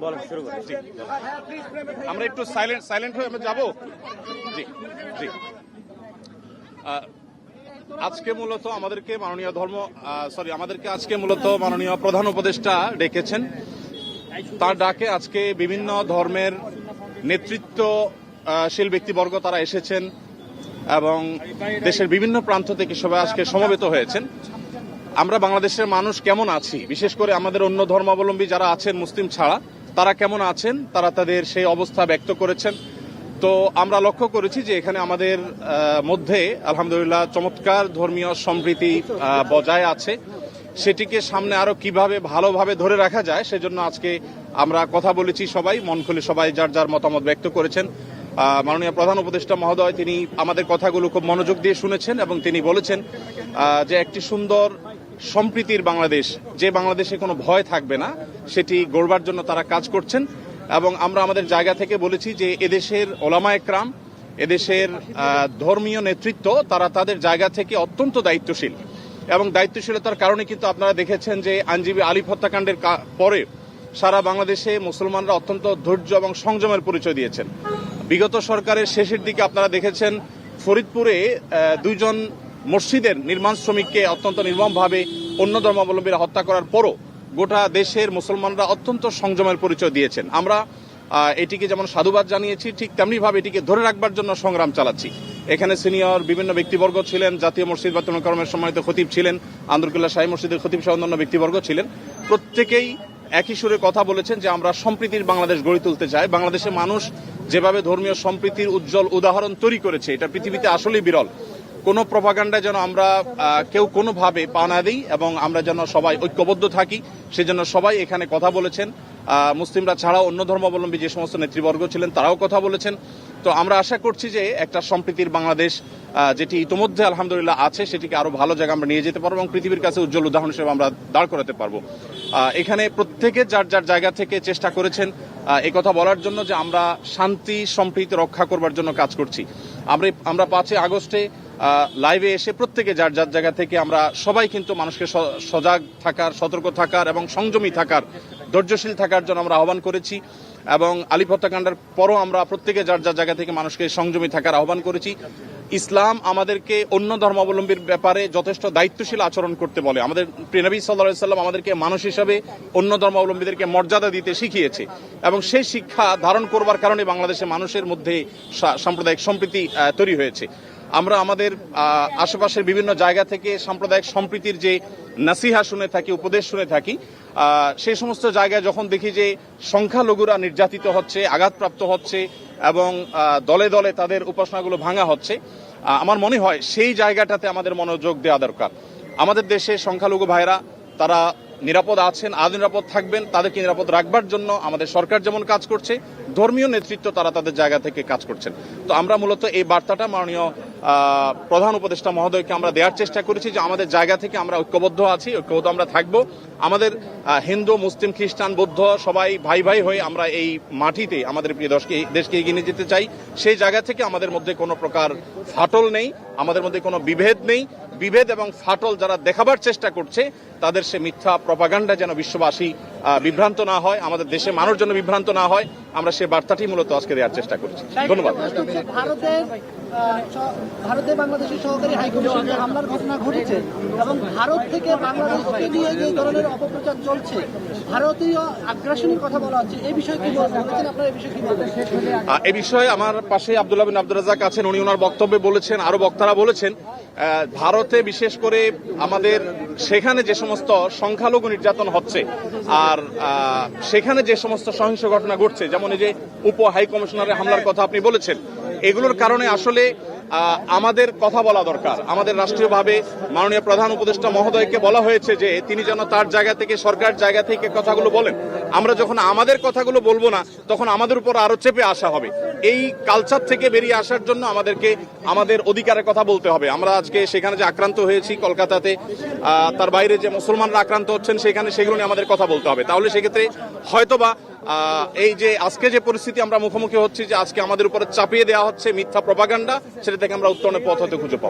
বলেন, শুরু করেন। জি, আমরা একটু সাইলেন্ট হয়ে আমরা যাবো। জি জি আজকে মূলত আমাদেরকে মাননীয় প্রধান উপদেষ্টা ডেকেছেন। তার ডাকে আজকে বিভিন্ন ধর্মের নেতৃত্বশীল ব্যক্তিবর্গ তারা এসেছেন এবং দেশের বিভিন্ন প্রান্ত থেকে সবাই আজকে সমবেত হয়েছেন। আমরা বাংলাদেশের মানুষ কেমন আছি, বিশেষ করে আমাদের অন্য ধর্মাবলম্বী যারা আছেন মুসলিম ছাড়া, তারা কেমন আছেন, তারা তাদের সেই অবস্থা ব্যক্ত করেছেন। তো আমরা লক্ষ্য করেছি যে এখানে আমাদের মধ্যে আলহামদুলিল্লাহ চমৎকার ধর্মীয় সম্প্রীতি বজায় আছে। সেটিকে সামনে আরো কিভাবে ভালোভাবে ধরে রাখা যায় সেজন্য আজকে আমরা কথা বলেছি, সবাই মন খুলে সবাই যার যার মতামত ব্যক্ত করেছেন। মাননীয় প্রধান উপদেষ্টা মহোদয় তিনি আমাদের কথাগুলো খুব মনোযোগ দিয়ে শুনেছেন এবং তিনি বলেছেন যে একটি সুন্দর সম্প্রীতির বাংলাদেশ, যে বাংলাদেশে কোনো ভয় থাকবে না, সেটি গড়বার জন্য তারা কাজ করছেন। এবং আমরা আমাদের জায়গা থেকে বলেছি যে এদেশের ওলামা একরাম, এদেশের ধর্মীয় নেতৃত্ব তারা তাদের জায়গা থেকে অত্যন্ত দায়িত্বশীল এবং দায়িত্বশীলতার কারণে কিন্তু আপনারা দেখেছেন যে আইনজীবী আলিফ হত্যাকাণ্ডের পরে সারা বাংলাদেশে মুসলমানরা অত্যন্ত ধৈর্য এবং সংযমের পরিচয় দিয়েছেন। বিগত সরকারের শেষের দিকে আপনারা দেখেছেন ফরিদপুরে দুইজন মসজিদের নির্মাণ শ্রমিককে অত্যন্ত নির্মমভাবে অন্য ধর্মাবলম্বীরা হত্যা করার পরও গোটা দেশের মুসলমানরা অত্যন্ত সংযমের পরিচয় দিয়েছেন। আমরা এটিকে যেমন সাধুবাদ জানিয়েছি, ঠিক তেমনিভাবে এটিকে ধরে রাখবার জন্য সংগ্রাম চালাচ্ছি। এখানে সিনিয়র বিভিন্ন ব্যক্তিবর্গ ছিলেন, জাতীয় মসজিদ বায়তুল মোকাররমের সম্মানিত খতিব ছিলেন, আন্দরকুল্লাহ শাহী মসজিদের খতিব সহ অন্যান্য ব্যক্তিবর্গ ছিলেন। প্রত্যেকেই একই সুরে কথা বলেছেন যে আমরা সম্প্রীতির বাংলাদেশ গড়ে তুলতে চাই। বাংলাদেশের মানুষ যেভাবে ধর্মীয় সম্প্রীতির উজ্জ্বল উদাহরণ তৈরি করেছে, এটা পৃথিবীতে আসলেই বিরল। কোনো প্রপাগান্ডায় যেন আমরা কেউ কোনোভাবে পা না দিই এবং আমরা যেন সবাই ঐক্যবদ্ধ থাকি, সেজন্য সবাই এখানে কথা বলেছেন। মুসলিমরা ছাড়াও অন্য ধর্মাবলম্বী যে সমস্ত নেতৃবর্গ ছিলেন তারাও কথা বলেছেন। তো আমরা আশা করছি যে একটা সম্প্রীতির বাংলাদেশ যেটি ইতোমধ্যে আলহামদুলিল্লাহ আছে, সেটিকে আরো ভালো জায়গা আমরা নিয়ে যেতে পারবো এবং পৃথিবীর কাছে উজ্জ্বল উদাহরণ হিসেবে আমরা দাঁড় করাতে পারবো। এখানে প্রত্যেকে যার যার জায়গা থেকে চেষ্টা করেছেন এই কথা বলার জন্য যে আমরা শান্তি সম্প্রীতি রক্ষা করবার জন্য কাজ করছি। আমরা 5 আগস্টে লাইভে এসে প্রত্যেকে যার যার জায়গা থেকে আমরা সবাই কিন্তু মানুষকে সজাগ থাকার, সতর্ক থাকার এবং সংযমী থাকার, ধৈর্যশীল থাকার জন্য আমরা আহ্বান করেছি। এবং আলিফ হত্যাকাণ্ডের পরও আমরা প্রত্যেকে যার যার জায়গা থেকে মানুষকে সংযমী থাকার আহ্বান করেছি। ইসলাম আমাদেরকে অন্য ধর্মাবলম্বীর ব্যাপারে যথেষ্ট দায়িত্বশীল আচরণ করতে বলে। আমাদের প্রিয় নবী সাল্লাল্লাহু আলাইহি ওয়াসাল্লাম আমাদেরকে মানুষ হিসাবে অন্য ধর্মাবলম্বীদেরকে মর্যাদা দিতে শিখিয়েছে এবং সেই শিক্ষা ধারণ করবার কারণে বাংলাদেশের মানুষের মধ্যে সাম্প্রদায়িক সম্প্রীতি তৈরি হয়েছে। আমরা আমাদের আশেপাশের বিভিন্ন জায়গা থেকে সাম্প্রদায়িক সম্প্রীতির যে নাসিহা শুনে থাকি, উপদেশ শুনে থাকি, সেই সমস্ত জায়গায় যখন দেখি যে সংখ্যালঘুরা নির্যাতিত হচ্ছে, আঘাতপ্রাপ্ত হচ্ছে এবং দলে দলে তাদের উপাসনাগুলো ভাঙা হচ্ছে, আমার মনে হয় সেই জায়গাটাতে আমাদের মনোযোগ দেওয়া দরকার। আমাদের দেশে সংখ্যালঘু ভাইরা তারা নিরাপদ আছেন, আজ নিরাপদ থাকবেন, তাদেরকে নিরাপদ রাখবার জন্য আমাদের সরকার যেমন কাজ করছে, ধর্মীয় নেতৃত্ব তারা তাদের জায়গা থেকে কাজ করছেন। তো আমরা মূলত এই বার্তাটা মাননীয় প্রধান উপদেষ্টা মহোদয়কে আমরা দেওয়ার চেষ্টা করেছি যে আমাদের জায়গা থেকে আমরা ঐক্যবদ্ধ আছি, ঐক্যবদ্ধ আমরা থাকবো। আমাদের হিন্দু, মুসলিম, খ্রিস্টান, বৌদ্ধ সবাই ভাই ভাই হয়ে আমরা এই মাটিতে আমাদের প্রিয় দেশকে এগিয়ে নিয়ে যেতে চাই। সেই জায়গা থেকে আমাদের মধ্যে কোনো প্রকার ফাটল নেই, আমাদের মধ্যে কোনো বিভেদ নেই। বিভেদ এবং ফাটল যারা দেখাবার চেষ্টা করছে তাদের সে মিথ্যা প্রপাগান্ডা যেন বিশ্ববাসী বিভ্রান্ত না হয়, আমাদের দেশে মানুষ যেন বিভ্রান্ত না হয়, আমরা সে বার্তাটি মূলত আজকে দেওয়ার চেষ্টা করছি। ধন্যবাদ। ভারতে বাংলাদেশের সহকারী হাইকমিশনে হামলার ঘটনা ঘটেছে এবং ভারত থেকে বাংলাদেশকে নিয়ে যে ধরনের অপপ্রচার চলছে, ভারতীয় আগ্রাসনের কথা বলা হচ্ছে, এই বিষয়ে কি বলছেন আপনারা? এই বিষয়ে কি বলবেন? এই বিষয়ে আমার পাশে আব্দুল্লাহ বিন আব্দুর রাজ্জাক আছেন, উনি ওনার বক্তব্যে বলেছেন, আরো বক্তারা বলেছেন ভারতে বিশেষ করে আমাদের সেখানে যে সমস্ত সংখ্যালঘু নির্যাতন হচ্ছে আর সেখানে যে সমস্ত সহিংস ঘটনা ঘটছে, যেমন এই যে উপ হাই কমিশনারের হামলার কথা আপনি বলেছেন, এগুলোর কারণে আসলে আমাদের কথা বলা দরকার। আমাদের রাষ্ট্রীয়ভাবে মাননীয় প্রধান উপদেষ্টা মহোদয়কে বলা হয়েছে যে তিনি যেন তার জায়গা থেকে, সরকার জায়গা থেকে কথাগুলো বলেন। আমরা যখন আমাদের কথাগুলো বলবো না তখন আমাদের উপর আরো চেপে আসা হবে। এই কালচার থেকে বেরিয়ে আসার জন্য আমাদেরকে আমাদের অধিকারের কথা বলতে হবে। আমরা আজকে সেখানে যে আক্রান্ত হয়েছি কলকাতাতে, তার বাইরে যে মুসলমানরা আক্রান্ত হচ্ছেন সেখানে, সেগুলো নিয়ে আমাদের কথা বলতে হবে। তাহলে সেক্ষেত্রে হয়তোবা এই যে আজকে যে পরিস্থিতি আমরা মুখোমুখি হচ্ছি, যে আজকে আমাদের উপরে চাপিয়ে দেওয়া হচ্ছে মিথ্যা প্রপাগান্ডা, সেটা থেকে আমরা উত্তরণের পথ হতে খুঁজে পাবো।